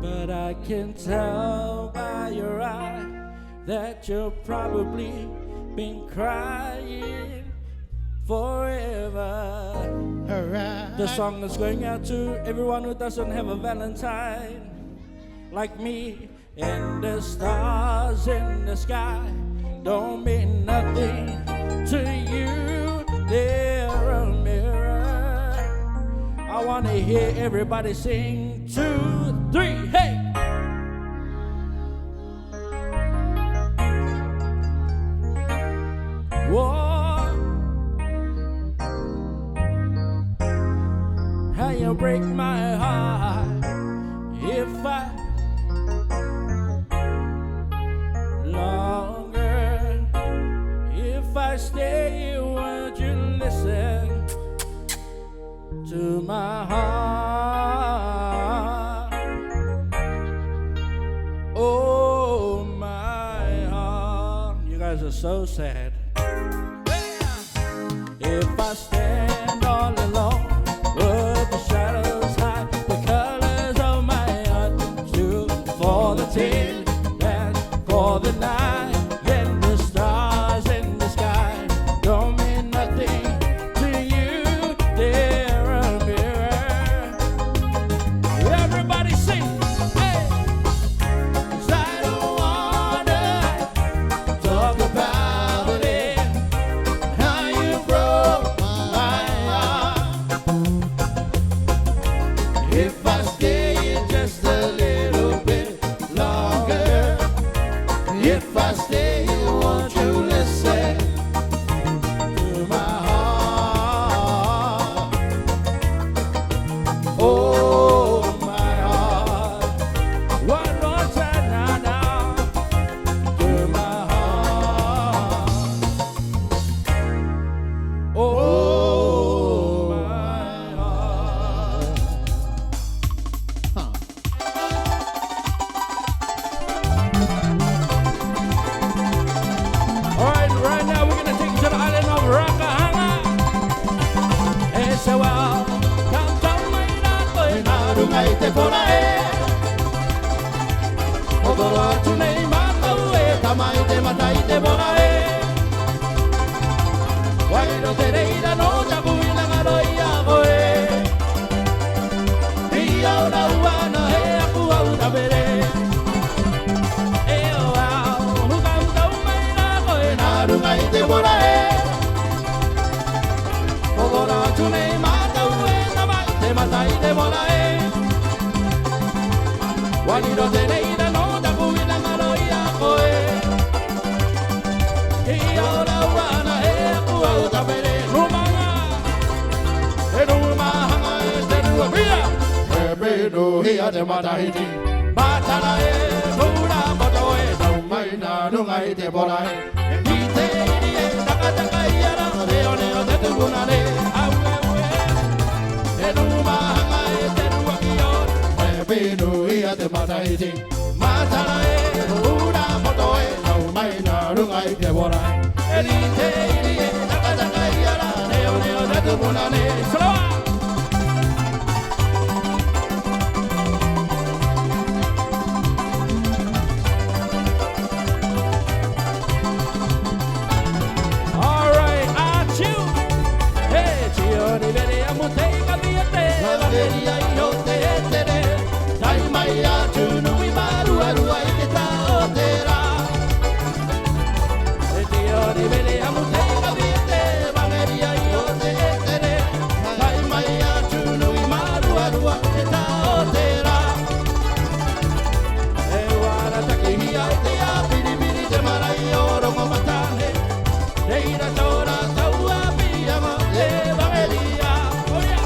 But I can tell by your eye that you've probably been crying forever. Alright. The song is going out to everyone who doesn't have a Valentine like me. And the stars in the sky don't mean nothing to you. They're a mirror. I wanna hear everybody sing 2, 3, hey! Whoa. How you break my heart if I longer. If I stay, would you listen to my heart? Oh, my heart. You guys are so sad. If I stand all alone, would the shadows hide the colors of my heart? Shoot for the tears and for the night. And the stars in the sky don't mean nothing to you. They're a mirror. Everybody sing, hey! 'Cause I don't wanna talk about it. How you broke my heart. If I stay just a little bit longer, if I stay, won't you listen to my heart? Oh, my heart. One more time now, to my heart. Oh, my heart. Huh. All right now we're gonna take you to the island of Rakahanga. Hey, so well, come down my island, Narungai te porae. Odoro atu nei mātou e tamai te matai te porae. Wairo te reira no tapu i langaroi a koe. I au rauana he aku au tawere. E o au, hukau tau mai rā koe Narungai te porae. Odoro atu nei mātou e tamai te matai te porae. Wairo te reira no tapu i langaroi a koe. I au rauana he aku au tawere. Rumanga, e rumahanga e te rua pia. E bedo hia te matahiti. Matara e pura moto e Tau mai narungai te porae. I te iri e taka i ara reo neo te tupuna re. Au e ue, e rumahanga e te rua kia. E bedo hia te matahiti. Matara e pura moto e Tau mai narungai te porae. I te iri e taka i ara reo neo te tupuna re. Sloa! All right, achoo! Hey, tio ni vere a mutei ka viete, Laveria i o te tere. Tai mai atu nui maru arua i te taotera. Hey, tio ni vere a mutei ka viete, laveria i o te tere. Tai mai atu nui maru arua i te taotera. E wara takihia i te a piripiri te marai o rongo matane. Reira tora taua piama e vangelia. Oh yeah.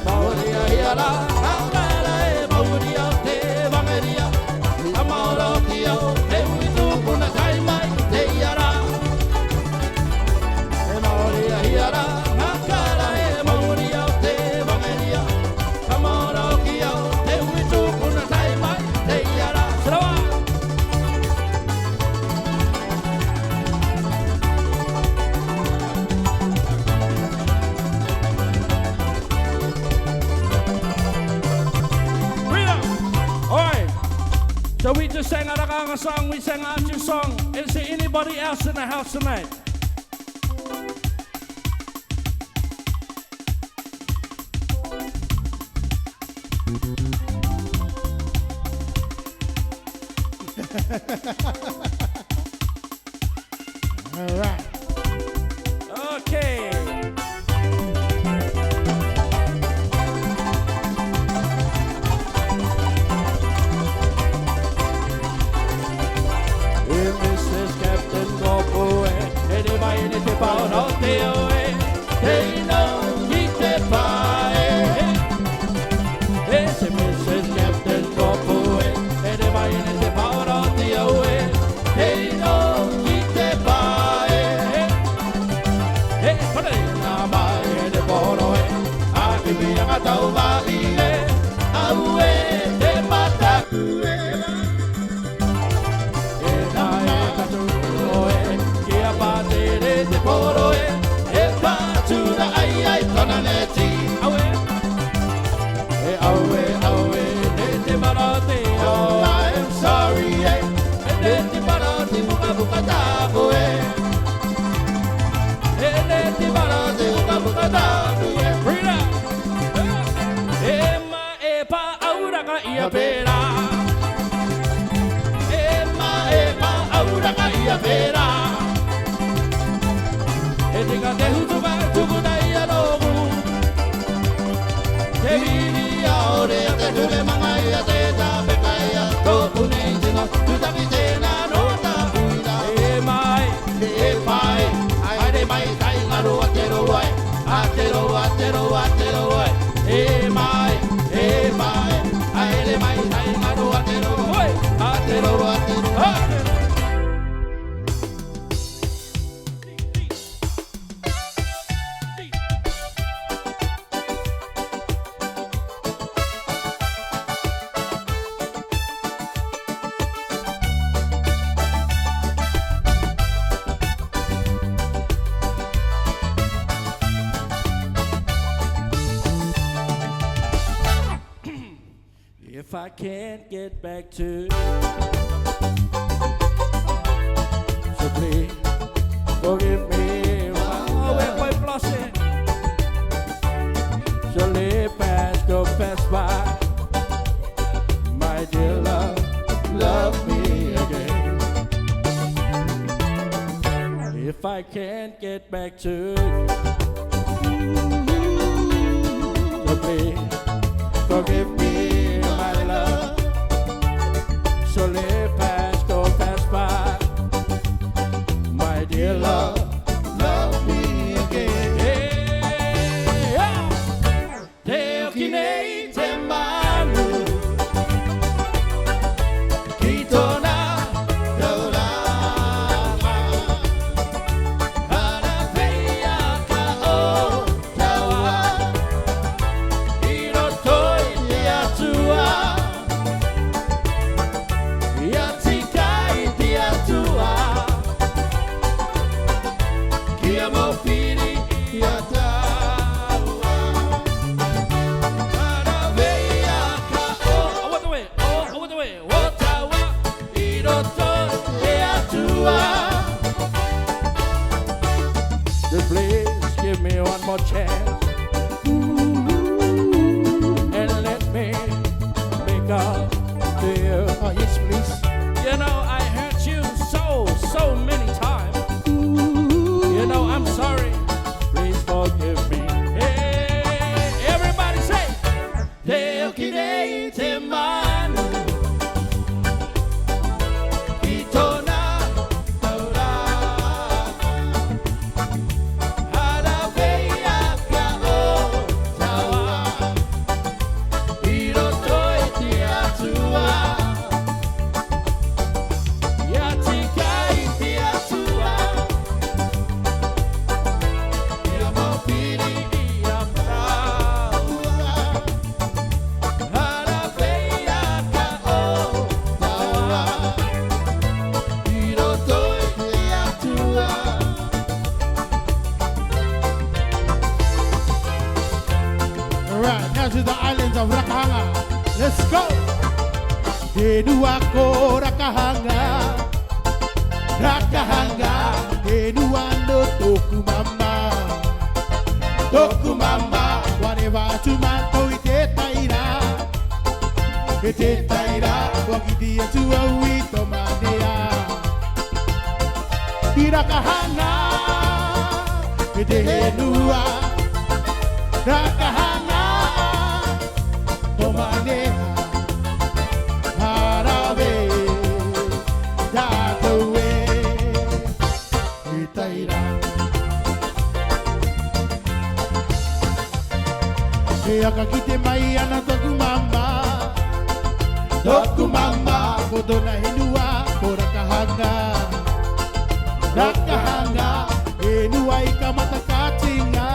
Mauria hiara, angara e mauria te vangelia. Amaura kia o te uitu puna kai mai te iara. E mauria hiara, angara e mauria te vangelia. Amaura kia o te uitu puna kai mai te iara. Sarawa! So we just sang a Rakanga song, we sang a Achu song. Is there anybody else in the house tonight? All right. Okay. Hey, Mrs. Captain Gopo, anybody need to pound out the way? Hey, no, keep the fire. Hey, Mrs. Captain Gopo, anybody need to pound out the way? Hey, no, keep the fire. Hey, put it in my mind, the bottle. I can be a tauba, away, the mata. Oh, I'm sorry, If I can't get back to you, so please forgive me. Wait, plus it. So live past, go pass by. My dear love me again. If I can't get back to you, so please forgive me, my love. So live past, go pass by. My dear love me again. Hey, te okine te manu, kitona tauranga, harapeia ka o tawa, irotoi te atua, iatikai te atua, kia mo piri ia taua, harapeia ka o what the way, o tawa, irotoi te atua. Just please give me one more chance and let me make up to you. Oh, yes, please. You know, I hurt you so many times. You know, I'm sorry. Please forgive me. Hey, everybody say, te okine te manu, kitona tauranga, harapeia ka o tawa, irotoi te atua, iatikai te atua, ia mo piri ia taua, harapeia ka o tawa, irotoi te atua. All right, now to the islands of Rakanga. Let's go. He nua ko rakahanga Rakahanga He nua no toku mama Toku mama Wareva tumanto I te taira E te taira Wakiti e tua ui tomanea I rakahanga E te he nua Rakahanga Tomanea Harawe Datoe E taira E aka ki te mai ana toku mama Toku mama Kodona henua ko rakahanga Rakahanga E nua I ka mata katinga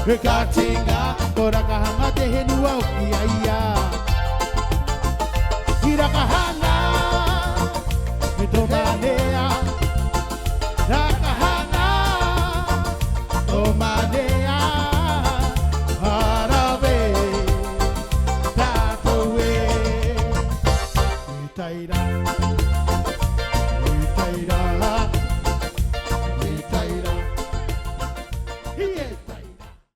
E katinga ko rakahanga te henua o ki aia